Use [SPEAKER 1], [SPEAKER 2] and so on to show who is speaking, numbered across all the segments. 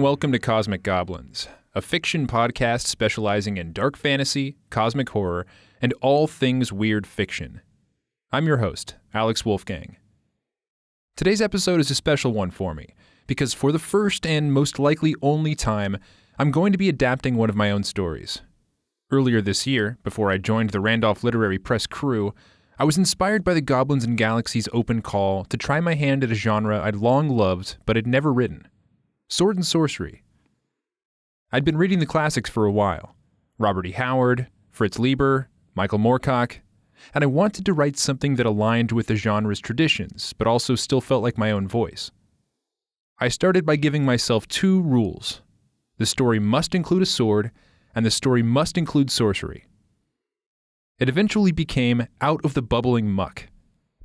[SPEAKER 1] welcome to Cosmic Goblins, a fiction podcast specializing in dark fantasy, cosmic horror, and all things weird fiction. I'm your host, Alex Wolfgang. Today's episode is a special one for me, because for the first and most likely only time, I'm going to be adapting one of my own stories. Earlier this year, before I joined the Randolph Literary Press crew, I was inspired by the Goblins and Galaxies open call to try my hand at a genre I'd long loved but had never written: sword and sorcery. I'd been reading the classics for a while: Robert E. Howard, Fritz Leiber, Michael Moorcock, and I wanted to write something that aligned with the genre's traditions, but also still felt like my own voice. I started by giving myself two rules: the story must include a sword, and the story must include sorcery. It eventually became Out of the Bubbling Muck,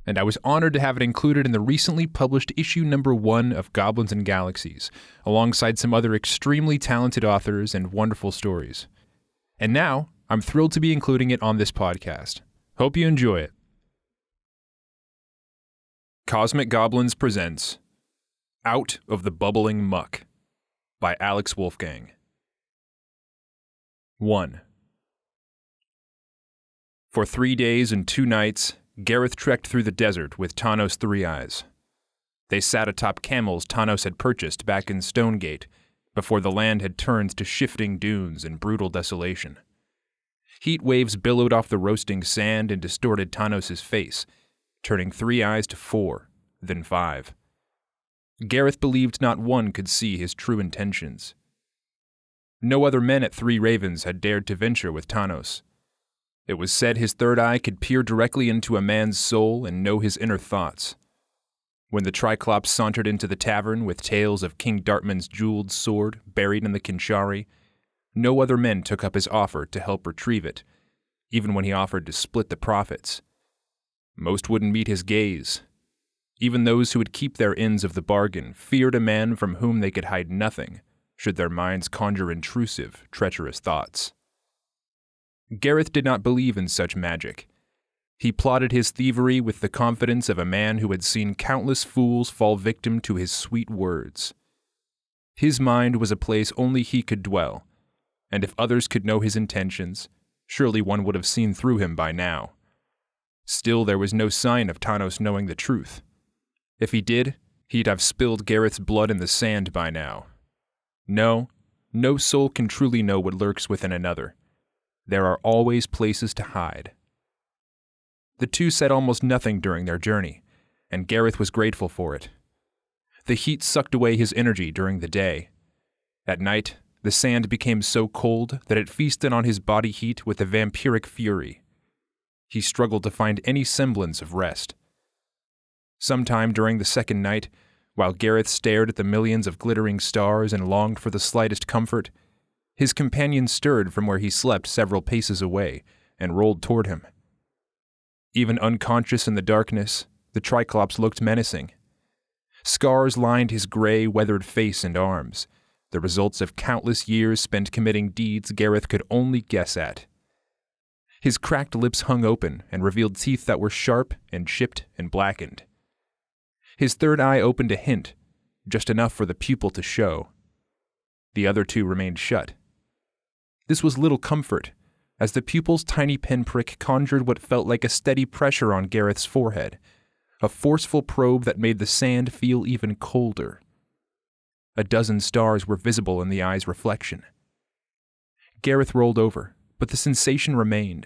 [SPEAKER 1] and I was honored to have it included in the recently published issue number 1 of Goblins and Galaxies, alongside some other extremely talented authors and wonderful stories. And now, I'm thrilled to be including it on this podcast. Hope you enjoy it. Cosmic Goblins presents Out of the Bubbling Muck by Alex Wolfgang. 1. For 3 days and 2 nights, Gareth trekked through the desert with Tanos Three Eyes. They sat atop camels Tanos had purchased back in Stonegate, before the land had turned to shifting dunes and brutal desolation. Heat waves billowed off the roasting sand and distorted Tanos' face, turning 3 eyes to 4, then 5. Gareth believed not one could see his true intentions. No other men at Three Ravens had dared to venture with Tanos. It was said his third eye could peer directly into a man's soul and know his inner thoughts. When the Triclops sauntered into the tavern with tales of King Dartman's jeweled sword buried in the Kinshari, no other men took up his offer to help retrieve it, even when he offered to split the profits. Most wouldn't meet his gaze. Even those who would keep their ends of the bargain feared a man from whom they could hide nothing, should their minds conjure intrusive, treacherous thoughts. Gareth did not believe in such magic. He plotted his thievery with the confidence of a man who had seen countless fools fall victim to his sweet words. His mind was a place only he could dwell, and if others could know his intentions, surely one would have seen through him by now. Still, there was no sign of Tanos knowing the truth. If he did, he'd have spilled Gareth's blood in the sand by now. No soul can truly know what lurks within another. There are always places to hide. The two said almost nothing during their journey, and Gareth was grateful for it. The heat sucked away his energy during the day. At night, the sand became so cold that it feasted on his body heat with a vampiric fury. He struggled to find any semblance of rest. Sometime during the second night, while Gareth stared at the millions of glittering stars and longed for the slightest comfort, his companion stirred from where he slept several paces away and rolled toward him. Even unconscious in the darkness, the Triclops looked menacing. Scars lined his gray, weathered face and arms, the results of countless years spent committing deeds Gareth could only guess at. His cracked lips hung open and revealed teeth that were sharp and chipped and blackened. His third eye opened a hint, just enough for the pupil to show. The other two remained shut. This was little comfort, as the pupil's tiny pinprick conjured what felt like a steady pressure on Gareth's forehead, a forceful probe that made the sand feel even colder. A dozen stars were visible in the eye's reflection. Gareth rolled over, but the sensation remained.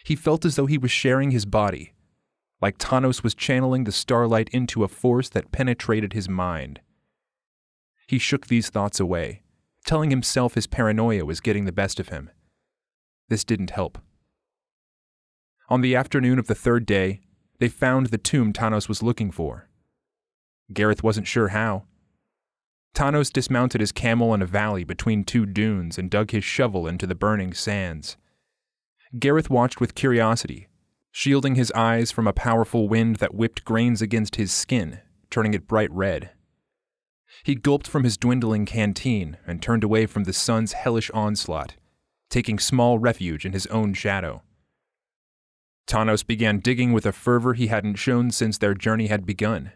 [SPEAKER 1] He felt as though he was sharing his body, like Tanos was channeling the starlight into a force that penetrated his mind. He shook these thoughts away, telling himself his paranoia was getting the best of him. This didn't help. On the afternoon of the third day, they found the tomb Tanos was looking for. Gareth wasn't sure how. Tanos dismounted his camel in a valley between 2 dunes and dug his shovel into the burning sands. Gareth watched with curiosity, shielding his eyes from a powerful wind that whipped grains against his skin, turning it bright red. He gulped from his dwindling canteen and turned away from the sun's hellish onslaught, taking small refuge in his own shadow. Tanos began digging with a fervor he hadn't shown since their journey had begun.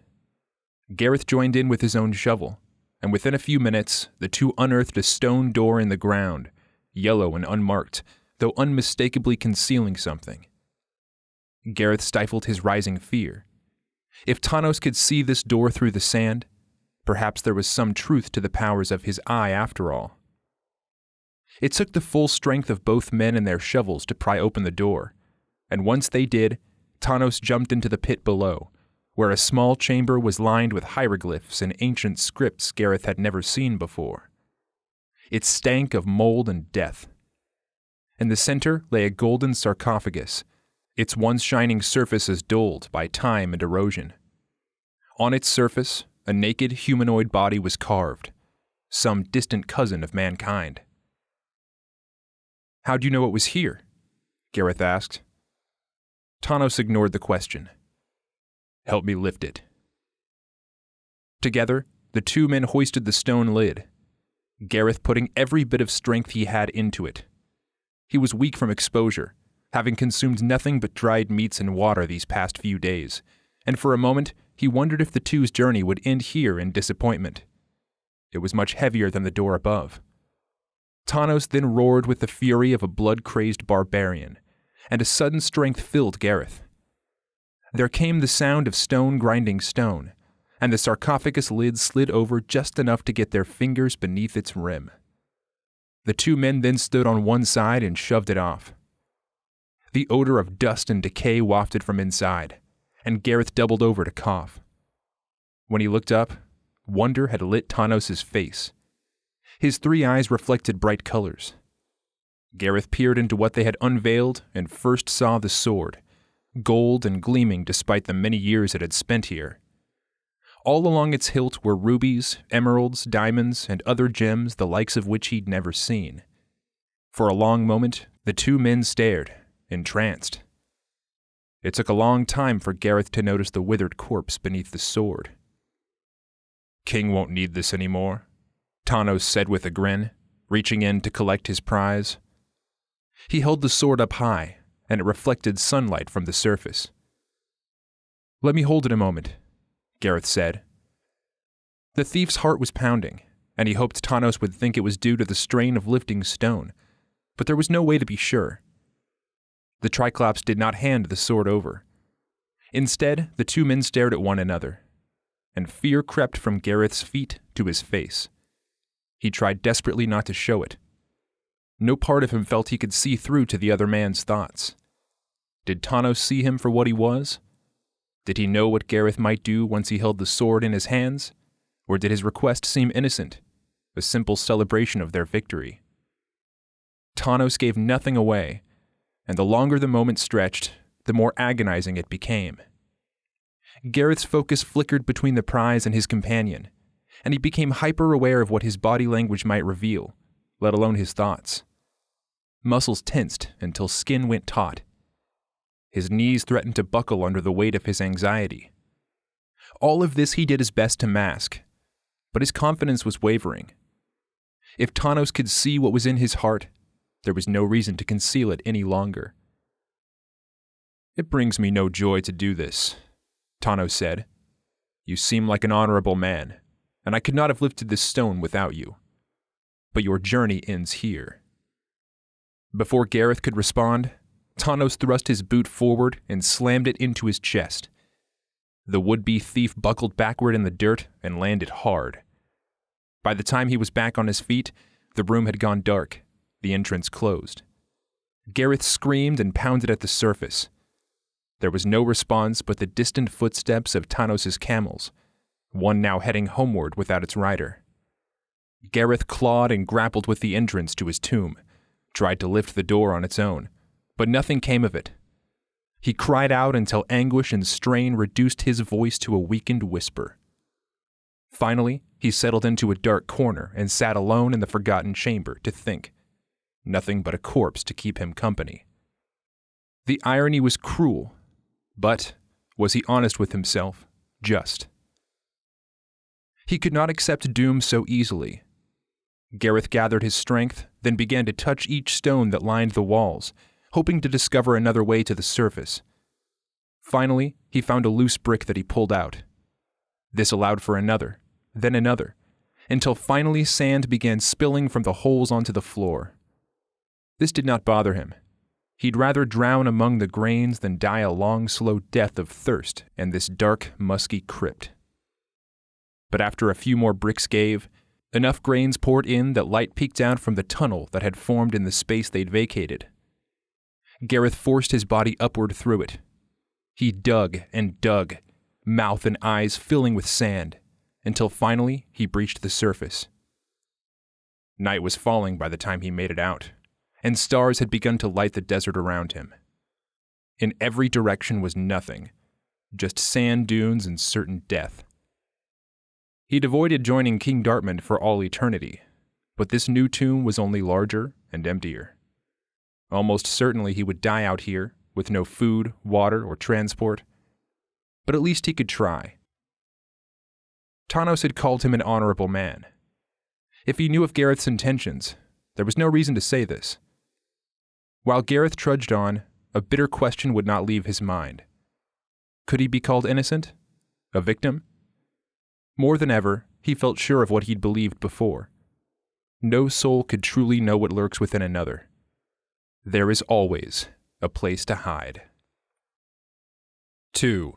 [SPEAKER 1] Gareth joined in with his own shovel, and within a few minutes, the two unearthed a stone door in the ground, yellow and unmarked, though unmistakably concealing something. Gareth stifled his rising fear. If Tanos could see this door through the sand, perhaps there was some truth to the powers of his eye after all. It took the full strength of both men and their shovels to pry open the door, and once they did, Tanos jumped into the pit below, where a small chamber was lined with hieroglyphs and ancient scripts Gareth had never seen before. It stank of mold and death. In the center lay a golden sarcophagus, its once shining surfaces dulled by time and erosion. On its surface, a naked humanoid body was carved, some distant cousin of mankind. "How do you know it was here?" Gareth asked. Tanos ignored the question. "Help me lift it." Together, the two men hoisted the stone lid, Gareth putting every bit of strength he had into it. He was weak from exposure, having consumed nothing but dried meats and water these past few days, and for a moment he wondered if the two's journey would end here in disappointment. It was much heavier than the door above. Tanos then roared with the fury of a blood-crazed barbarian, and a sudden strength filled Gareth. There came the sound of stone grinding stone, and the sarcophagus lid slid over just enough to get their fingers beneath its rim. The two men then stood on one side and shoved it off. The odor of dust and decay wafted from inside, and Gareth doubled over to cough. When he looked up, wonder had lit Tanos' face. His three eyes reflected bright colors. Gareth peered into what they had unveiled and first saw the sword, gold and gleaming despite the many years it had spent here. All along its hilt were rubies, emeralds, diamonds, and other gems the likes of which he'd never seen. For a long moment, the two men stared, entranced. It took a long time for Gareth to notice the withered corpse beneath the sword. "King won't need this anymore," Tanos said with a grin, reaching in to collect his prize. He held the sword up high, and it reflected sunlight from the surface. "Let me hold it a moment," Gareth said. The thief's heart was pounding, and he hoped Tanos would think it was due to the strain of lifting stone, but there was no way to be sure. The Triclops did not hand the sword over. Instead, the two men stared at one another, and fear crept from Gareth's feet to his face. He tried desperately not to show it. No part of him felt he could see through to the other man's thoughts. Did Tanos see him for what he was? Did he know what Gareth might do once he held the sword in his hands? Or did his request seem innocent, a simple celebration of their victory? Tanos gave nothing away, and the longer the moment stretched, the more agonizing it became. Gareth's focus flickered between the prize and his companion, and he became hyper-aware of what his body language might reveal, let alone his thoughts. Muscles tensed until skin went taut. His knees threatened to buckle under the weight of his anxiety. All of this he did his best to mask, but his confidence was wavering. If Tanos could see what was in his heart, there was no reason to conceal it any longer. "It brings me no joy to do this," Tanos said. "You seem like an honorable man, and I could not have lifted this stone without you. But your journey ends here." Before Gareth could respond, Tanos thrust his boot forward and slammed it into his chest. The would-be thief buckled backward in the dirt and landed hard. By the time he was back on his feet, the room had gone dark, the entrance closed. Gareth screamed and pounded at the surface. There was no response but the distant footsteps of Tanos' camels, one now heading homeward without its rider. Gareth clawed and grappled with the entrance to his tomb, tried to lift the door on its own, but nothing came of it. He cried out until anguish and strain reduced his voice to a weakened whisper. Finally, he settled into a dark corner and sat alone in the forgotten chamber to think. Nothing but a corpse to keep him company. The irony was cruel, but, was he honest with himself, just. He could not accept doom so easily. Gareth gathered his strength, then began to touch each stone that lined the walls, hoping to discover another way to the surface. Finally, he found a loose brick that he pulled out. This allowed for another, then another, until finally sand began spilling from the holes onto the floor. This did not bother him. He'd rather drown among the grains than die a long, slow death of thirst in this dark, musky crypt. But after a few more bricks gave, enough grains poured in that light peeked out from the tunnel that had formed in the space they'd vacated. Gareth forced his body upward through it. He dug and dug, mouth and eyes filling with sand, until finally he breached the surface. Night was falling by the time he made it out, and stars had begun to light the desert around him. In every direction was nothing, just sand dunes and certain death. He'd avoided joining King Dartmouth for all eternity, but this new tomb was only larger and emptier. Almost certainly he would die out here, with no food, water, or transport, but at least he could try. Tanos had called him an honorable man. If he knew of Gareth's intentions, there was no reason to say this. While Gareth trudged on, a bitter question would not leave his mind. Could he be called innocent? A victim? More than ever, he felt sure of what he'd believed before. No soul could truly know what lurks within another. There is always a place to hide. 2.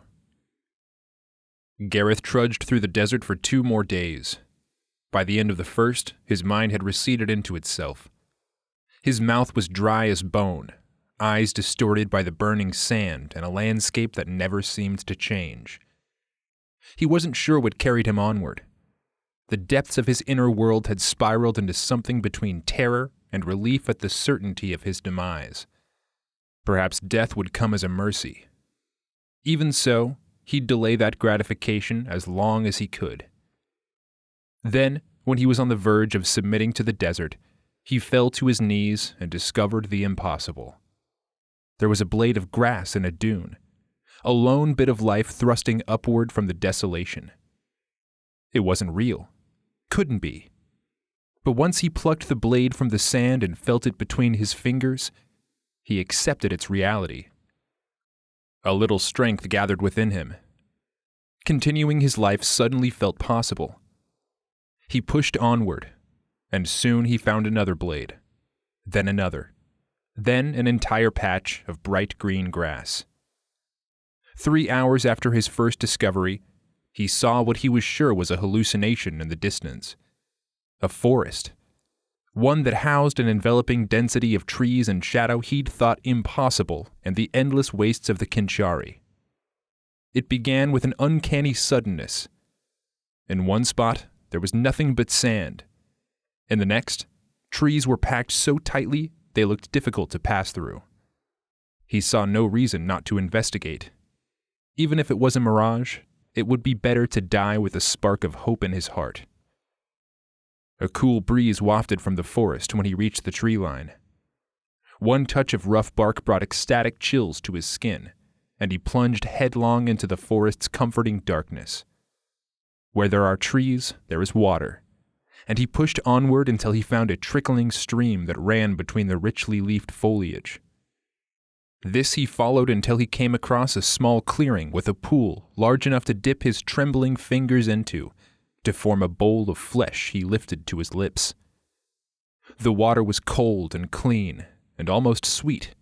[SPEAKER 1] Gareth trudged through the desert for 2 more days. By the end of the first, his mind had receded into itself. His mouth was dry as bone, eyes distorted by the burning sand and a landscape that never seemed to change. He wasn't sure what carried him onward. The depths of his inner world had spiraled into something between terror and relief at the certainty of his demise. Perhaps death would come as a mercy. Even so, he'd delay that gratification as long as he could. Then, when he was on the verge of submitting to the desert, he fell to his knees and discovered the impossible. There was a blade of grass in a dune, a lone bit of life thrusting upward from the desolation. It wasn't real. Couldn't be. But once he plucked the blade from the sand and felt it between his fingers, he accepted its reality. A little strength gathered within him. Continuing his life suddenly felt possible. He pushed onward, and soon he found another blade, then another, then an entire patch of bright green grass. 3 hours after his first discovery, he saw what he was sure was a hallucination in the distance. A forest. One that housed an enveloping density of trees and shadow he'd thought impossible in the endless wastes of the Kinchari. It began with an uncanny suddenness. In one spot, there was nothing but sand. In the next, trees were packed so tightly they looked difficult to pass through. He saw no reason not to investigate. Even if it was a mirage, it would be better to die with a spark of hope in his heart. A cool breeze wafted from the forest when he reached the tree line. One touch of rough bark brought ecstatic chills to his skin, and he plunged headlong into the forest's comforting darkness. Where there are trees, there is water, and he pushed onward until he found a trickling stream that ran between the richly leafed foliage. This he followed until he came across a small clearing with a pool large enough to dip his trembling fingers into, to form a bowl of flesh he lifted to his lips. The water was cold and clean, and almost sweet.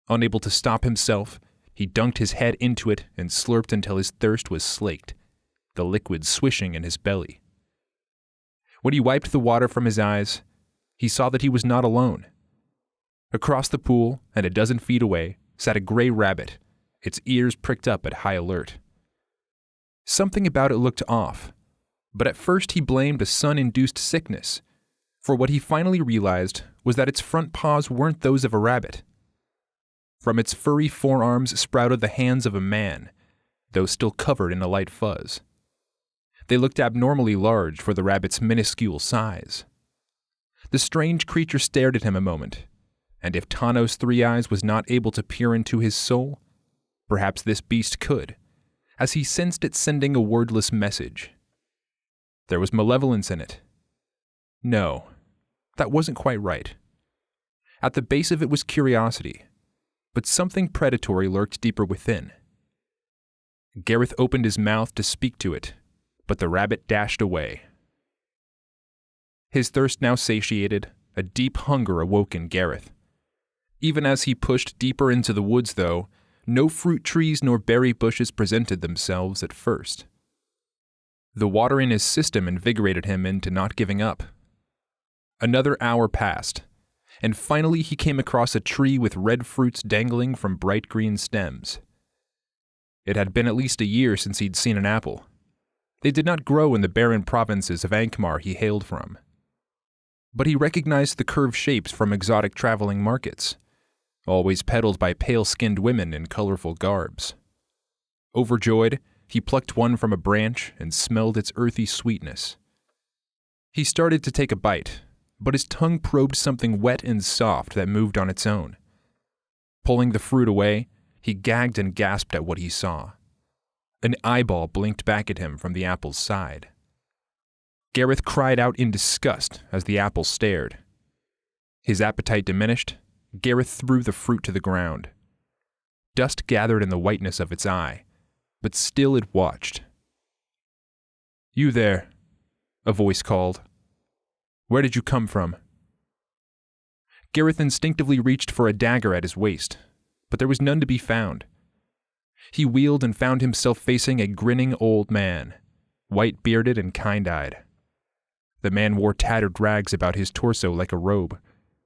[SPEAKER 1] Unable to stop himself, he dunked his head into it and slurped until his thirst was slaked, the liquid swishing in his belly. When he wiped the water from his eyes, he saw that he was not alone. Across the pool, and a dozen feet away, sat a gray rabbit, its ears pricked up at high alert. Something about it looked off, but at first he blamed a sun-induced sickness, for what he finally realized was that its front paws weren't those of a rabbit. From its furry forearms sprouted the hands of a man, though still covered in a light fuzz. They looked abnormally large for the rabbit's minuscule size. The strange creature stared at him a moment, and if Tanos Three Eyes was not able to peer into his soul, perhaps this beast could, as he sensed it sending a wordless message. There was malevolence in it. No, that wasn't quite right. At the base of it was curiosity, but something predatory lurked deeper within. Gareth opened his mouth to speak to it, but the rabbit dashed away. His thirst now satiated, a deep hunger awoke in Gareth. Even as he pushed deeper into the woods, though, no fruit trees nor berry bushes presented themselves at first. The water in his system invigorated him into not giving up. Another hour passed, and finally he came across a tree with red fruits dangling from bright green stems. It had been at least a year since he'd seen an apple. They did not grow in the barren provinces of Ankmar he hailed from. But he recognized the curved shapes from exotic traveling markets, always peddled by pale-skinned women in colorful garbs. Overjoyed, he plucked one from a branch and smelled its earthy sweetness. He started to take a bite, but his tongue probed something wet and soft that moved on its own. Pulling the fruit away, he gagged and gasped at what he saw. An eyeball blinked back at him from the apple's side. Gareth cried out in disgust as the apple stared. His appetite diminished, Gareth threw the fruit to the ground. Dust gathered in the whiteness of its eye, but still it watched. "You there," a voice called. "Where did you come from?" Gareth instinctively reached for a dagger at his waist, but there was none to be found. He wheeled and found himself facing a grinning old man, white-bearded and kind-eyed. The man wore tattered rags about his torso like a robe,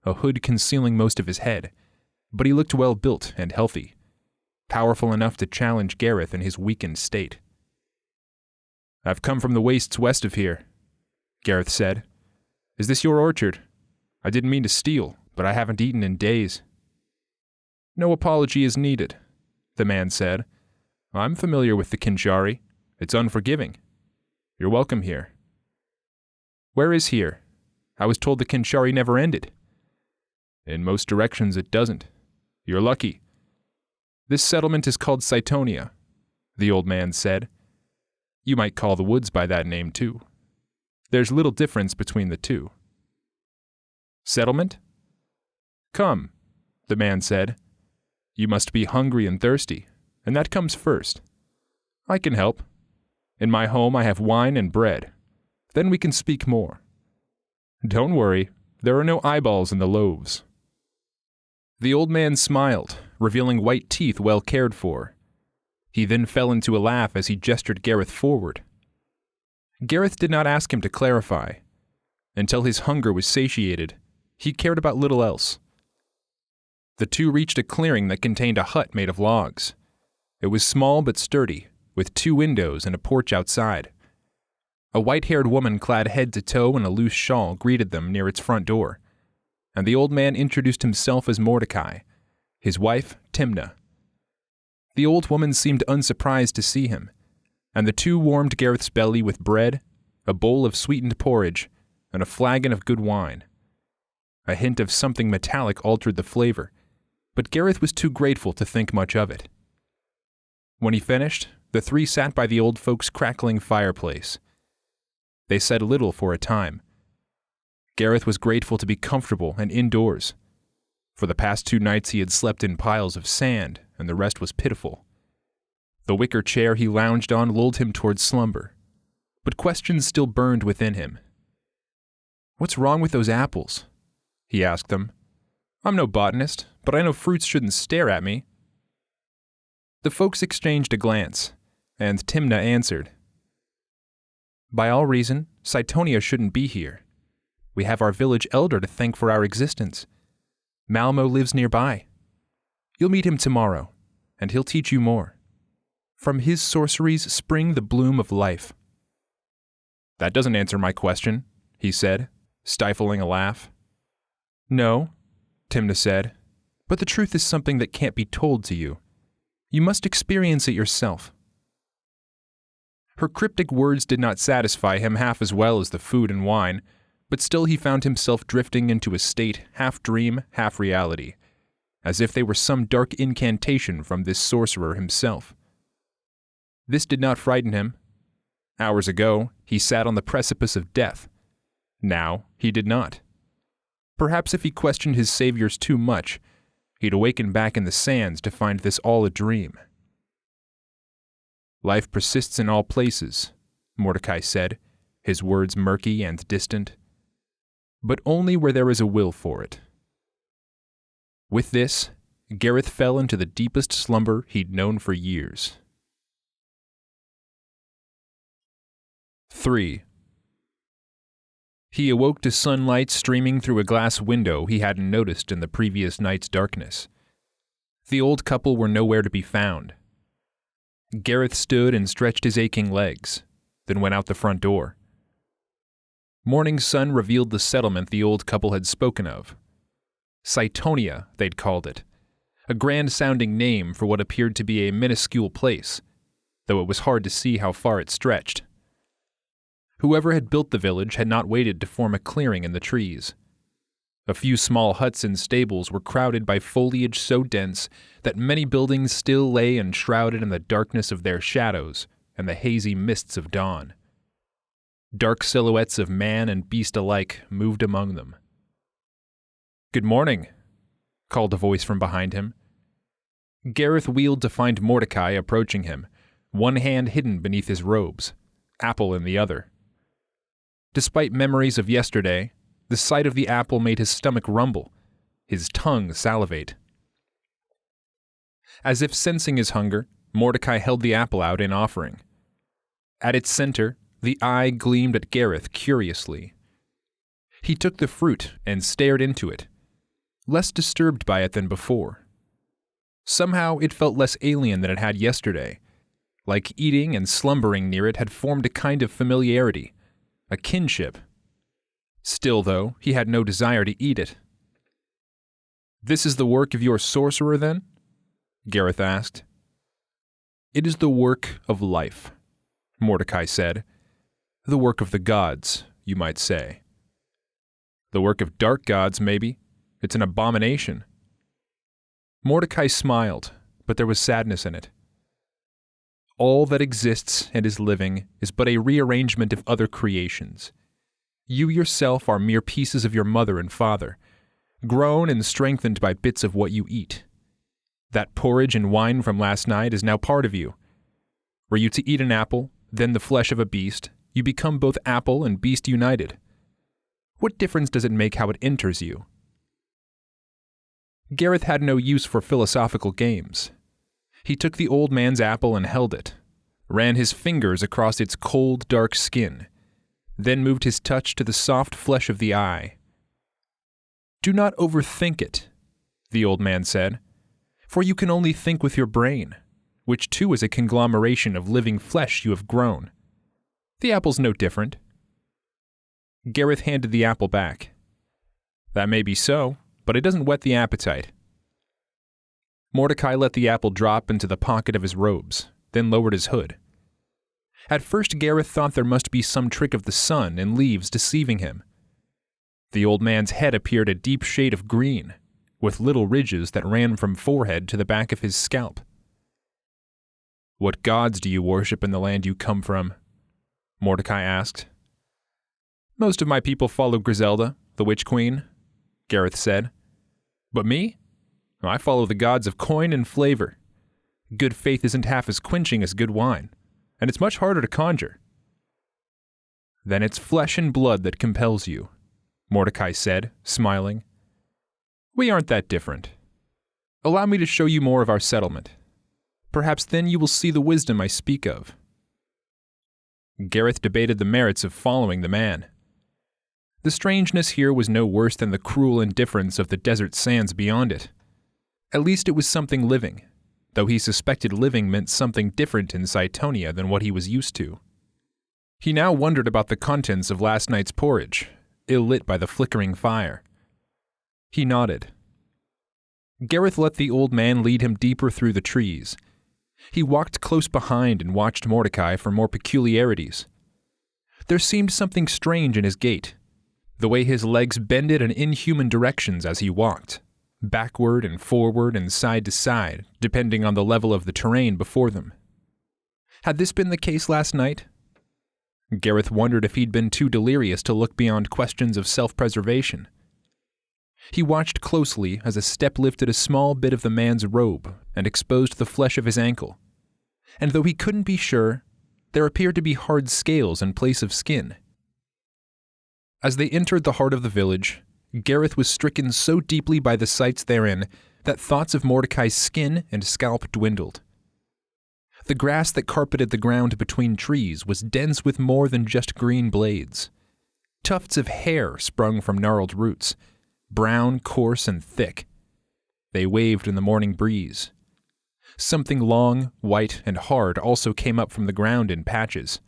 [SPEAKER 1] a hood concealing most of his head, but he looked well-built and healthy, powerful enough to challenge Gareth in his weakened state. "I've come from the wastes west of here," Gareth said. "Is this your orchard? I didn't mean to steal, but I haven't eaten in days." "No apology is needed," the man said. "I'm familiar with the Kinshari. It's unforgiving. You're welcome here." "Where is here? I was told the Kinshari never ended." "In most directions it doesn't. You're lucky. This settlement is called Cytonia," the old man said. "You might call the woods by that name too. There's little difference between the two." "Settlement? Come," the man said. "You must be hungry and thirsty, and that comes first. I can help. In my home I have wine and bread. Then we can speak more. Don't worry, there are no eyeballs in the loaves." The old man smiled, revealing white teeth well cared for. He then fell into a laugh as he gestured Gareth forward. Gareth did not ask him to clarify. Until his hunger was satiated, he cared about little else. The two reached a clearing that contained a hut made of logs. It was small but sturdy, with 2 windows and a porch outside. A white-haired woman clad head to toe in a loose shawl greeted them near its front door, and the old man introduced himself as Mordecai, his wife, Timna. The old woman seemed unsurprised to see him, and the two warmed Gareth's belly with bread, a bowl of sweetened porridge, and a flagon of good wine. A hint of something metallic altered the flavor, but Gareth was too grateful to think much of it. When he finished, the 3 sat by the old folks' crackling fireplace. They said little for a time. Gareth was grateful to be comfortable and indoors. For the past 2 nights he had slept in piles of sand, and the rest was pitiful. The wicker chair he lounged on lulled him towards slumber, but questions still burned within him. "What's wrong with those apples?" he asked them. "I'm no botanist, but I know fruits shouldn't stare at me." The folks exchanged a glance, and Timna answered. "By all reason, Cytonia shouldn't be here. We have our village elder to thank for our existence. Malmo lives nearby. You'll meet him tomorrow, and he'll teach you more. From his sorceries spring the bloom of life." "That doesn't answer my question," he said, stifling a laugh. "No," Timna said, "but the truth is something that can't be told to you. You must experience it yourself." Her cryptic words did not satisfy him half as well as the food and wine, but still he found himself drifting into a state half dream, half reality, as if they were some dark incantation from this sorcerer himself. This did not frighten him. Hours ago, he sat on the precipice of death. Now, he did not. Perhaps if he questioned his saviors too much, he'd awaken back in the sands to find this all a dream. "Life persists in all places," Mordecai said, his words murky and distant. but only where there is a will for it. With this, Gareth fell into the deepest slumber he'd known for years. 3. He awoke to sunlight streaming through a glass window he hadn't noticed in the previous night's darkness. The old couple were nowhere to be found. Gareth stood and stretched his aching legs, then went out the front door. Morning sun revealed the settlement the old couple had spoken of. Cytonia, they'd called it, a grand-sounding name for what appeared to be a minuscule place, though it was hard to see how far it stretched. Whoever had built the village had not waited to form a clearing in the trees. A few small huts and stables were crowded by foliage so dense that many buildings still lay enshrouded in the darkness of their shadows and the hazy mists of dawn. Dark silhouettes of man and beast alike moved among them. "Good morning," called a voice from behind him. Gareth wheeled to find Mordecai approaching him, one hand hidden beneath his robes, apple in the other. Despite memories of yesterday, the sight of the apple made his stomach rumble, his tongue salivate. As if sensing his hunger, Mordecai held the apple out in offering. At its center, the eye gleamed at Gareth curiously. He took the fruit and stared into it, less disturbed by it than before. Somehow it felt less alien than it had yesterday, like eating and slumbering near it had formed a kind of familiarity, a kinship. Still, though, he had no desire to eat it. "This is the work of your sorcerer, then?" Gareth asked. "It is the work of life," Mordecai said. "The work of the gods, you might say." "The work of dark gods, maybe. It's an abomination." Mordecai smiled, but there was sadness in it. "All that exists and is living is but a rearrangement of other creations. You yourself are mere pieces of your mother and father, grown and strengthened by bits of what you eat. That porridge and wine from last night is now part of you. Were you to eat an apple, then the flesh of a beast, you become both apple and beast united. What difference does it make how it enters you?" Gareth had no use for philosophical games. He took the old man's apple and held it, ran his fingers across its cold, dark skin, then moved his touch to the soft flesh of the eye. "Do not overthink it," the old man said, "for you can only think with your brain, which too is a conglomeration of living flesh you have grown. The apple's no different." Gareth handed the apple back. "That may be so, but it doesn't whet the appetite." Mordecai let the apple drop into the pocket of his robes, then lowered his hood. At first Gareth thought there must be some trick of the sun and leaves deceiving him. The old man's head appeared a deep shade of green, with little ridges that ran from forehead to the back of his scalp. "What gods do you worship in the land you come from?" Mordecai asked. "Most of my people follow Griselda, the witch queen," Gareth said. "But me? I follow the gods of coin and flavor. Good faith isn't half as quenching as good wine, and it's much harder to conjure." "Then it's flesh and blood that compels you," Mordecai said, smiling. "We aren't that different. Allow me to show you more of our settlement. Perhaps then you will see the wisdom I speak of." Gareth debated the merits of following the man. The strangeness here was no worse than the cruel indifference of the desert sands beyond it. At least it was something living, though he suspected living meant something different in Cytonia than what he was used to. He now wondered about the contents of last night's porridge, ill-lit by the flickering fire. He nodded. Gareth let the old man lead him deeper through the trees. He walked close behind and watched Mordecai for more peculiarities. There seemed something strange in his gait, the way his legs bended in inhuman directions as he walked, backward and forward and side to side, depending on the level of the terrain before them. Had this been the case last night? Gareth wondered if he'd been too delirious to look beyond questions of self-preservation. He watched closely as a step lifted a small bit of the man's robe and exposed the flesh of his ankle, and though he couldn't be sure, there appeared to be hard scales in place of skin. As they entered the heart of the village, Gareth was stricken so deeply by the sights therein that thoughts of Mordecai's skin and scalp dwindled. The grass that carpeted the ground between trees was dense with more than just green blades. Tufts of hair sprung from gnarled roots, brown, coarse, and thick. They waved in the morning breeze. Something long, white, and hard also came up from the ground in patches.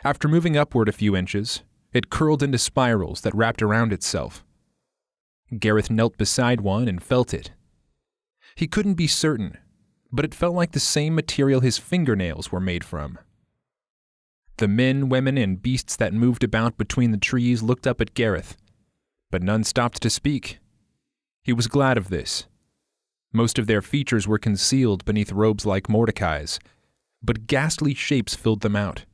[SPEAKER 1] After moving upward a few inches, it curled into spirals that wrapped around itself. Gareth knelt beside one and felt it. He couldn't be certain, but it felt like the same material his fingernails were made from. The men, women, and beasts that moved about between the trees looked up at Gareth, but none stopped to speak. He was glad of this. Most of their features were concealed beneath robes like Mordecai's, but ghastly shapes filled them out.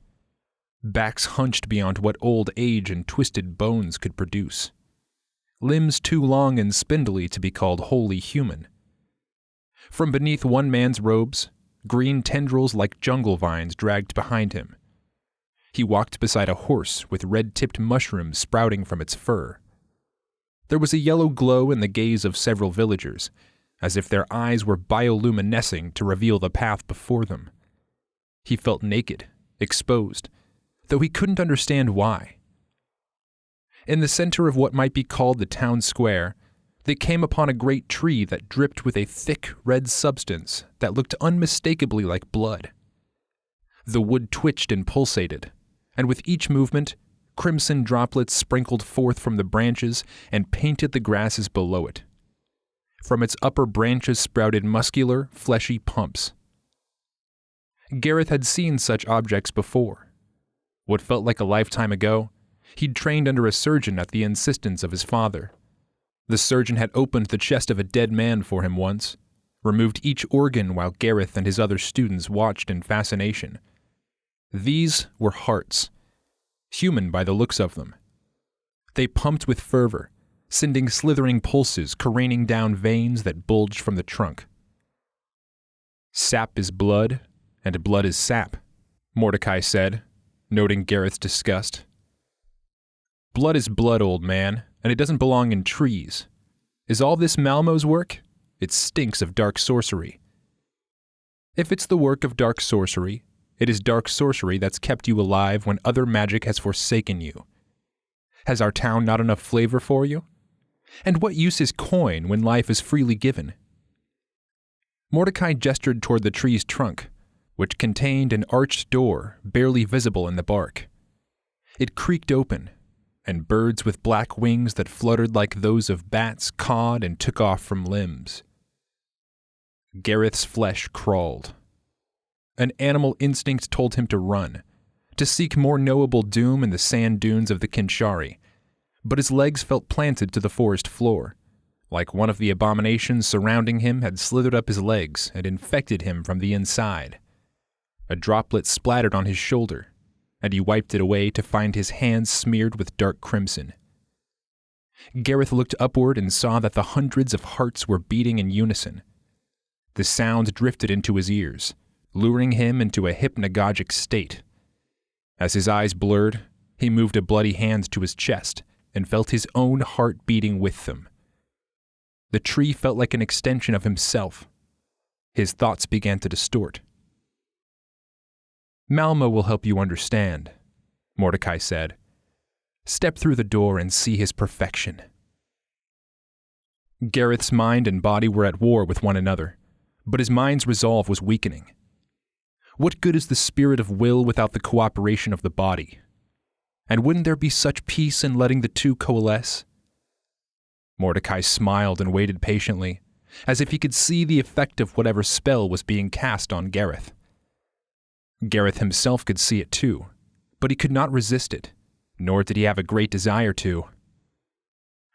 [SPEAKER 1] Backs hunched beyond what old age and twisted bones could produce. Limbs too long and spindly to be called wholly human. From beneath one man's robes, green tendrils like jungle vines dragged behind him. He walked beside a horse with red-tipped mushrooms sprouting from its fur. There was a yellow glow in the gaze of several villagers, as if their eyes were bioluminescing to reveal the path before them. He felt naked, exposed, though he couldn't understand why. In the center of what might be called the town square, they came upon a great tree that dripped with a thick red substance that looked unmistakably like blood. The wood twitched and pulsated, and with each movement, crimson droplets sprinkled forth from the branches and painted the grasses below it. From its upper branches sprouted muscular, fleshy pumps. Gareth had seen such objects before. What felt like a lifetime ago, he'd trained under a surgeon at the insistence of his father. The surgeon had opened the chest of a dead man for him once, removed each organ while Gareth and his other students watched in fascination. These were hearts, human by the looks of them. They pumped with fervor, sending slithering pulses careening down veins that bulged from the trunk. Sap is blood, and blood is sap, Mordecai said, noting Gareth's disgust. Blood is blood, old man, and it doesn't belong in trees. Is all this Malmo's work? It stinks of dark sorcery. If it's the work of dark sorcery, it is dark sorcery that's kept you alive when other magic has forsaken you. Has our town not enough flavor for you? And what use is coin when life is freely given? Mordecai gestured toward the tree's trunk, which contained an arched door barely visible in the bark. It creaked open, and birds with black wings that fluttered like those of bats cawed and took off from limbs. Gareth's flesh crawled. An animal instinct told him to run, to seek more knowable doom in the sand dunes of the Kinshari, but his legs felt planted to the forest floor, like one of the abominations surrounding him had slithered up his legs and infected him from the inside. A droplet splattered on his shoulder, and he wiped it away to find his hands smeared with dark crimson. Gareth looked upward and saw that the hundreds of hearts were beating in unison. The sound drifted into his ears, luring him into a hypnagogic state. As his eyes blurred, he moved a bloody hand to his chest and felt his own heart beating with them. The tree felt like an extension of himself. His thoughts began to distort. Malmo will help you understand, Mordecai said. Step through the door and see his perfection. Gareth's mind and body were at war with one another, but his mind's resolve was weakening. What good is the spirit of will without the cooperation of the body? And wouldn't there be such peace in letting the two coalesce? Mordecai smiled and waited patiently, as if he could see the effect of whatever spell was being cast on Gareth. Gareth himself could see it too, but he could not resist it, nor did he have a great desire to.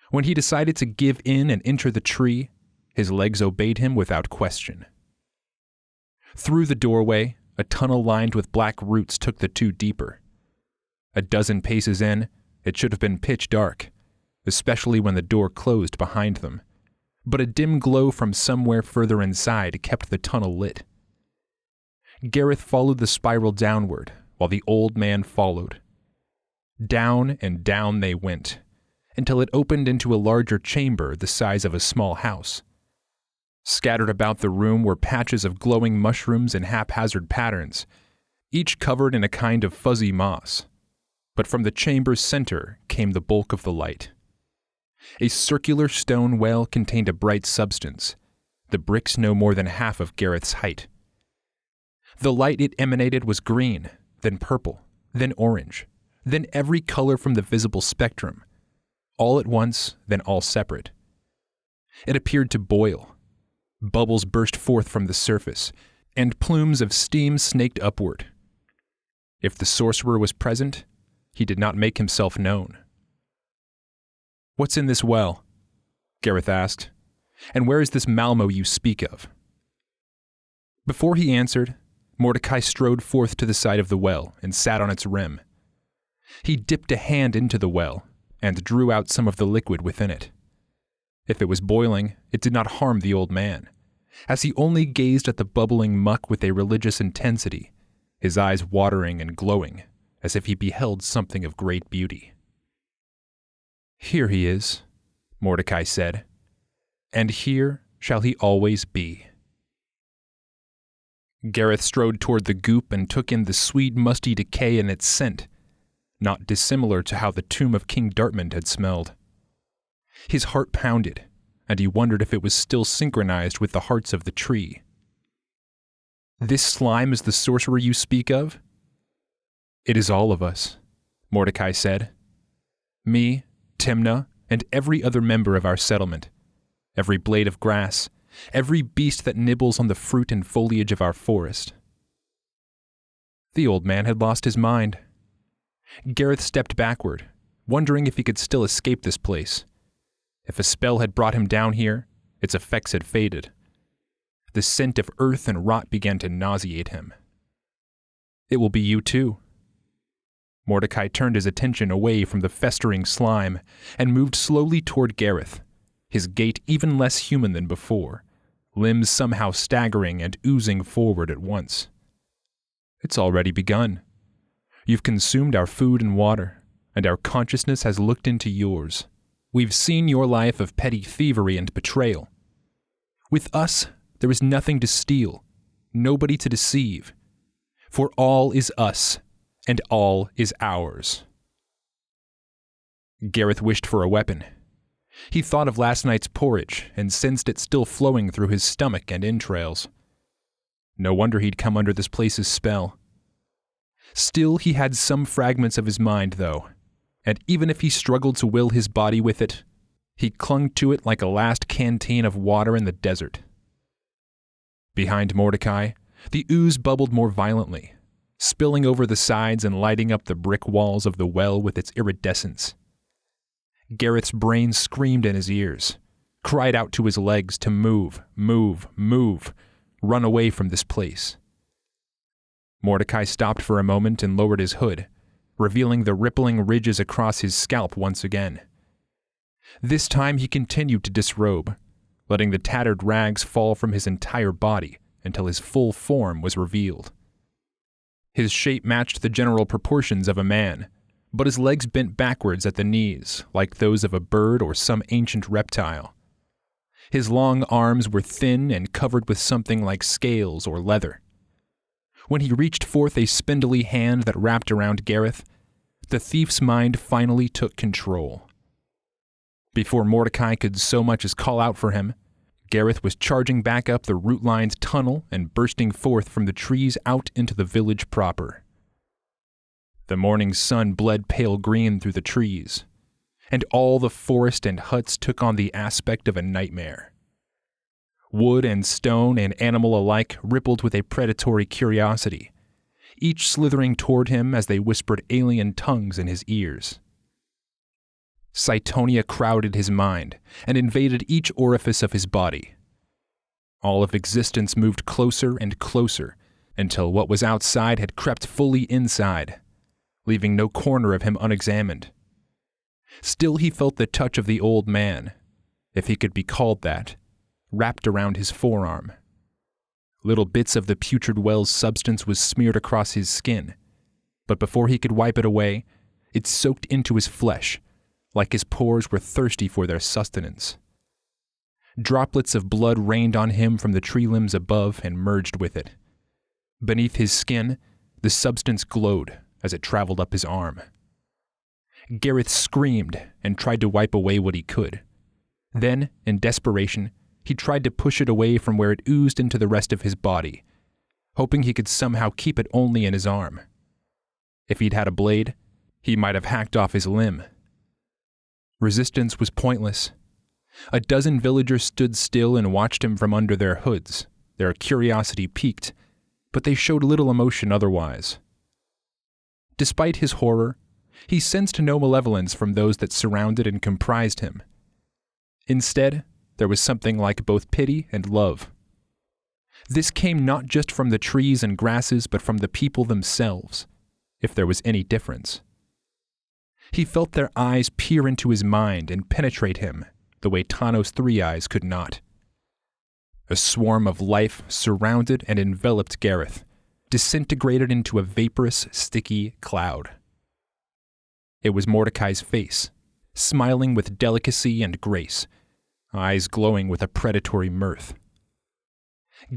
[SPEAKER 1] When he decided to give in and enter the tree, his legs obeyed him without question. Through the doorway, a tunnel lined with black roots took the two deeper. A dozen paces in, it should have been pitch dark, especially when the door closed behind them, but a dim glow from somewhere further inside kept the tunnel lit. Gareth followed the spiral downward, while the old man followed. Down and down they went, until it opened into a larger chamber the size of a small house. Scattered about the room were patches of glowing mushrooms in haphazard patterns, each covered in a kind of fuzzy moss. But from the chamber's center came the bulk of the light. A circular stone well contained a bright substance, the bricks no more than half of Gareth's height. The light it emanated was green, then purple, then orange, then every color from the visible spectrum, all at once, then all separate. It appeared to boil. Bubbles burst forth from the surface, and plumes of steam snaked upward. If the sorcerer was present, he did not make himself known. "What's in this well?" Gareth asked. "And where is this Malmo you speak of?" Before he answered, Mordecai strode forth to the side of the well and sat on its rim. He dipped a hand into the well and drew out some of the liquid within it. If it was boiling, it did not harm the old man, as he only gazed at the bubbling muck with a religious intensity, his eyes watering and glowing, as if he beheld something of great beauty. "Here he is," Mordecai said, "and here shall he always be." Gareth strode toward the goop and took in the sweet, musty decay in its scent, not dissimilar to how the tomb of King Dartmund had smelled. His heart pounded, and he wondered if it was still synchronized with the hearts of the tree. "This slime is the sorcerer you speak of?" "It is all of us," Mordecai said. "Me, Timnah, and every other member of our settlement, every blade of grass, every beast that nibbles on the fruit and foliage of our forest." The old man had lost his mind. Gareth stepped backward, wondering if he could still escape this place. If a spell had brought him down here, its effects had faded. The scent of earth and rot began to nauseate him. "It will be you too." Mordecai turned his attention away from the festering slime and moved slowly toward Gareth, his gait even less human than before, limbs somehow staggering and oozing forward at once. "It's already begun. You've consumed our food and water, and our consciousness has looked into yours. We've seen your life of petty thievery and betrayal. With us, there is nothing to steal, nobody to deceive, for all is us, and all is ours." Gareth wished for a weapon. He thought of last night's porridge and sensed it still flowing through his stomach and entrails. No wonder he'd come under this place's spell. Still, he had some fragments of his mind, though, and even if he struggled to will his body with it, he clung to it like a last canteen of water in the desert. Behind Mordecai, the ooze bubbled more violently, spilling over the sides and lighting up the brick walls of the well with its iridescence. Gareth's brain screamed in his ears, cried out to his legs to move, move, move, run away from this place. Mordecai stopped for a moment and lowered his hood, revealing the rippling ridges across his scalp once again. This time he continued to disrobe, letting the tattered rags fall from his entire body until his full form was revealed. His shape matched the general proportions of a man, but his legs bent backwards at the knees, like those of a bird or some ancient reptile. His long arms were thin and covered with something like scales or leather. When he reached forth a spindly hand that wrapped around Gareth, the thief's mind finally took control. Before Mordecai could so much as call out for him, Gareth was charging back up the root-lined tunnel and bursting forth from the trees out into the village proper. The morning sun bled pale green through the trees, and all the forest and huts took on the aspect of a nightmare. Wood and stone and animal alike rippled with a predatory curiosity, each slithering toward him as they whispered alien tongues in his ears. Cytonia crowded his mind and invaded each orifice of his body. All of existence moved closer and closer until what was outside had crept fully inside, leaving no corner of him unexamined. Still he felt the touch of the old man, if he could be called that, wrapped around his forearm. Little bits of the putrid well's substance was smeared across his skin, but before he could wipe it away, It soaked into his flesh, like his pores were thirsty for their sustenance. Droplets of blood rained on him from the tree limbs above and merged with it. Beneath his skin, the substance glowed as it traveled up his arm. Gareth screamed and tried to wipe away what he could. Then, in desperation, he tried to push it away from where it oozed into the rest of his body, hoping he could somehow keep it only in his arm. If he'd had a blade, he might have hacked off his limb. Resistance was pointless. A dozen villagers stood still and watched him from under their hoods, their curiosity piqued, but they showed little emotion otherwise. Despite his horror, he sensed no malevolence from those that surrounded and comprised him. Instead, there was something like both pity and love. This came not just from the trees and grasses, but from the people themselves, if there was any difference. He felt their eyes peer into his mind and penetrate him the way Tano's three eyes could not. A swarm of life surrounded and enveloped Gareth, disintegrated into a vaporous, sticky cloud. It was Mordecai's face, smiling with delicacy and grace, eyes glowing with a predatory mirth.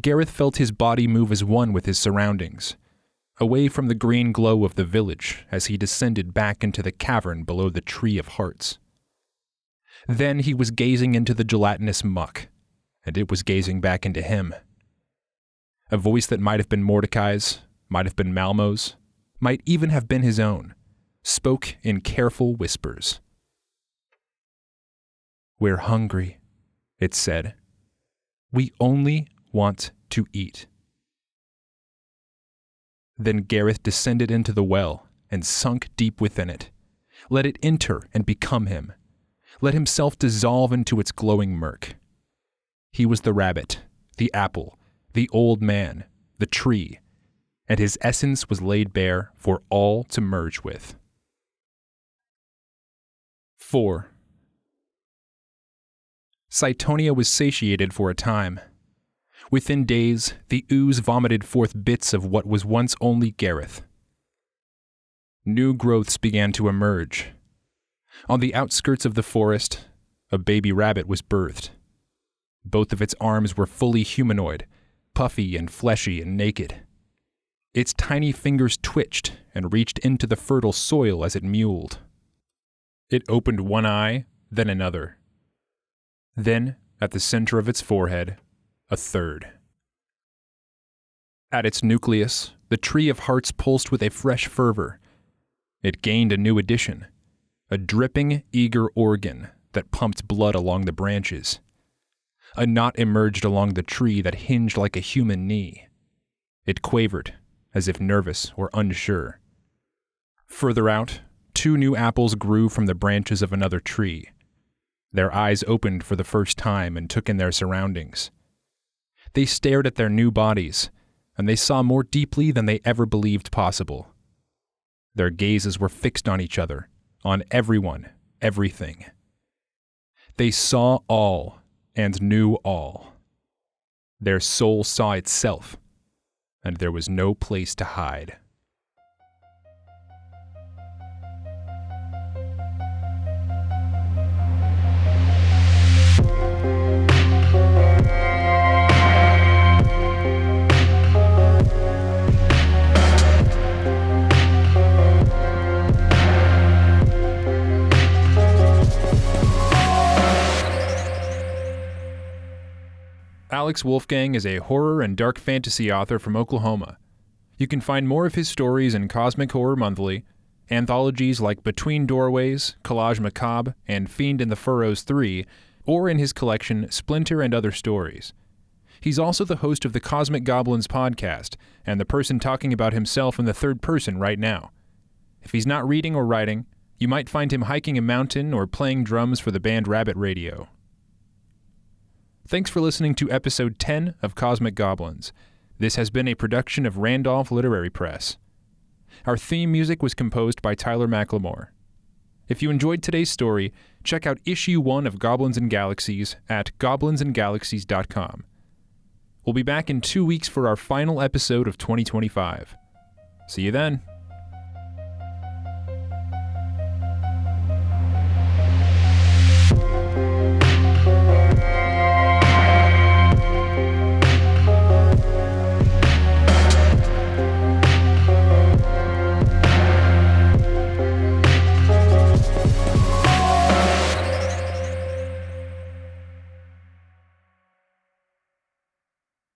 [SPEAKER 1] Gareth felt his body move as one with his surroundings, away from the green glow of the village as he descended back into the cavern below the Tree of Hearts. Then he was gazing into the gelatinous muck, and it was gazing back into him. A voice that might have been Mordecai's, might have been Malmo's, might even have been his own, spoke in careful whispers. "We're hungry," it said. "We only want to eat." Then Gareth descended into the well and sunk deep within it. Let it enter and become him. Let himself dissolve into its glowing murk. He was the rabbit, the apple, the old man, the tree, and his essence was laid bare for all to merge with. 4. Cytonia was satiated for a time. Within days, the ooze vomited forth bits of what was once only Gareth. New growths began to emerge. On the outskirts of the forest, a baby rabbit was birthed. Both of its arms were fully humanoid, puffy and fleshy and naked. Its tiny fingers twitched and reached into the fertile soil as it mewled. It opened one eye, then another. Then, at the center of its forehead, a third. At its nucleus, the Tree of Hearts pulsed with a fresh fervor. It gained a new addition, a dripping, eager organ that pumped blood along the branches. A knot emerged along the tree that hinged like a human knee. It quavered, as if nervous or unsure. Further out, 2 new apples grew from the branches of another tree. Their eyes opened for the first time and took in their surroundings. They stared at their new bodies, and they saw more deeply than they ever believed possible. Their gazes were fixed on each other, on everyone, everything. They saw all and knew all. Their soul saw itself, and there was no place to hide. Alex Wolfgang is a horror and dark fantasy author from Oklahoma. You can find more of his stories in Cosmic Horror Monthly, anthologies like Between Doorways, Collage Macabre, and Fiend in the Furrows 3, or in his collection Splinter and Other Stories. He's also the host of the Cosmic Goblins podcast, and the person talking about himself in the third person right now. If he's not reading or writing, you might find him hiking a mountain or playing drums for the band Rabbit Radio. Thanks for listening to episode 10 of Cosmic Goblins. This has been a production of Randolph Literary Press. Our theme music was composed by Tyler McLemore. If you enjoyed today's story, check out issue 1 of Goblins and Galaxies at goblinsandgalaxies.com. We'll be back in 2 weeks for our final episode of 2025. See you then.